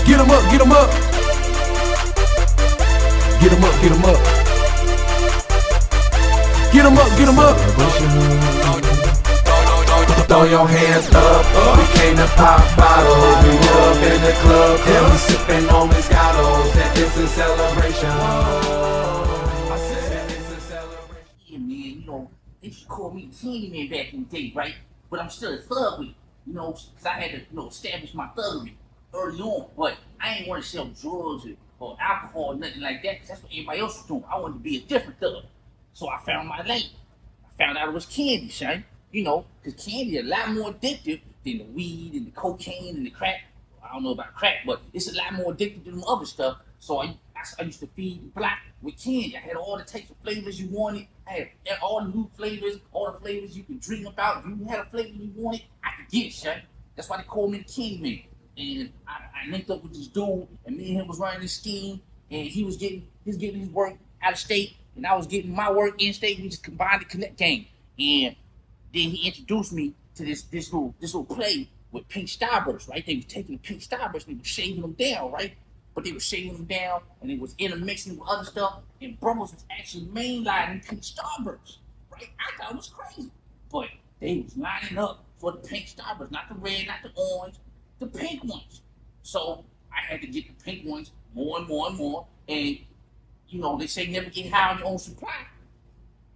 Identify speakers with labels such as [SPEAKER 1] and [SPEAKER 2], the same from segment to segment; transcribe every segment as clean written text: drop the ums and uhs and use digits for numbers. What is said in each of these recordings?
[SPEAKER 1] Get 'em up, get 'em up. Get 'em up, get 'em up. Get 'em up, get 'em up. Throw your hands up. We came to pop bottles. We up in the club, and we sipping on Moscatos. And it's a celebration. I said it's a celebration.
[SPEAKER 2] Yeah, man, you know, they used to call me Candyman back in the day, right? But I'm still a thug with it, you know, because I had to, you know, establish my thuggery early on. But I ain't want to sell drugs or alcohol or nothing like that, because that's what everybody else was doing. I wanted to be a different thug. So I found my lane. I found out it was candy, son. You know, because candy is a lot more addictive than the weed and the cocaine and the crack. I don't know about crack, but it's a lot more addictive than other stuff. So I used to feed the block with candy. I had all the types of flavors you wanted. I had all the new flavors, all the flavors you could dream about. If you had a flavor you wanted, I could get it, son. That's why they called me the King Man. And I linked up with this dude, and me and him was running this scheme, and he was getting his work out of state, and I was getting my work in state. We just combined the connect game. And then he introduced me to this little play with pink starbursts, right? They was taking the pink starbursts and they were shaving them down, right? But they were shaving them down and they was intermixing with other stuff, and brothers was actually mainlining pink starbursts, right? I thought it was crazy. But they was lining up for the pink starbursts, not the red, not the orange, the pink ones. So I had to get the pink ones more and more and more. And you know, they say never get high on your own supply.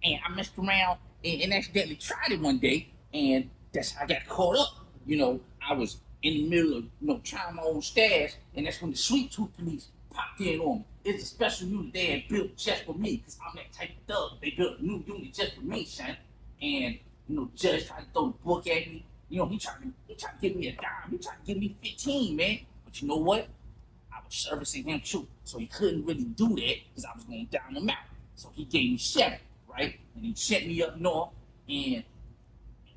[SPEAKER 2] And I messed around and accidentally tried it one day, and that's how I got caught up. You know, I was in the middle of, you know, trying my own stash, and that's when the Sweet Tooth Police popped in on me. It's a special unit they had built just for me, because I'm that type of thug. They built a new unit just for me, son. And, you know, the judge tried to throw the book at me. You know, he tried to give me a dime. He tried to give me 15, man. But you know what? I was servicing him too, so he couldn't really do that, because I was going to down him out. So he gave me 7. Right? And he sent me up north, and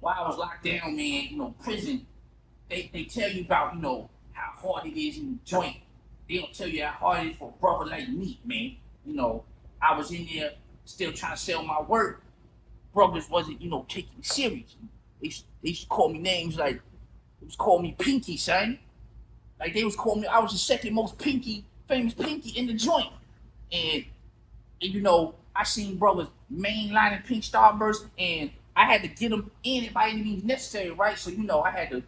[SPEAKER 2] while I was locked down, man, you know, prison, they tell you about, you know, how hard it is in the joint. They don't tell you how hard it is for a brother like me, man. You know, I was in there still trying to sell my work. Brothers wasn't, you know, taking me serious. They used to call me names like, they was calling me Pinky, son. Like they was calling me, I was the second most famous Pinky in the joint. And you know, I seen brothers mainlining pink starbursts, and I had to get them in it by any means necessary, right? So I had to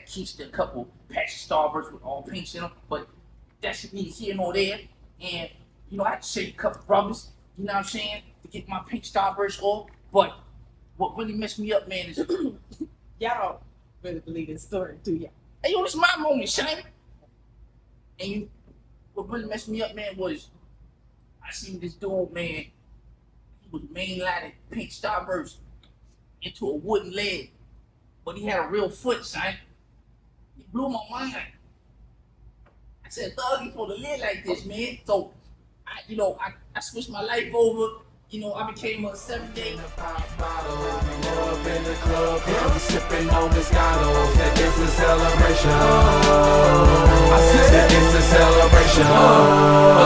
[SPEAKER 2] keep a couple patches of starbursts with all pinks in them, but that's neither here nor there. And I had to shake a couple brothers, you know what I'm saying, to get my pink starbursts off. But what really messed me up, man, is
[SPEAKER 3] y'all don't really believe this story, do y'all?
[SPEAKER 2] Hey, yo, this is my moment, son. And what really messed me up, man, was I seen this dude, man. He was mainlining pink starbursts into a wooden leg, but he had a real foot, son. It blew my mind. I said, "Thug, you supposed to live like this, man." So, I switched my life over. I became a 7-day
[SPEAKER 1] bottle. We up in the club, yeah, we sipping on Moscatos. That it's a celebration. I said that it's a celebration.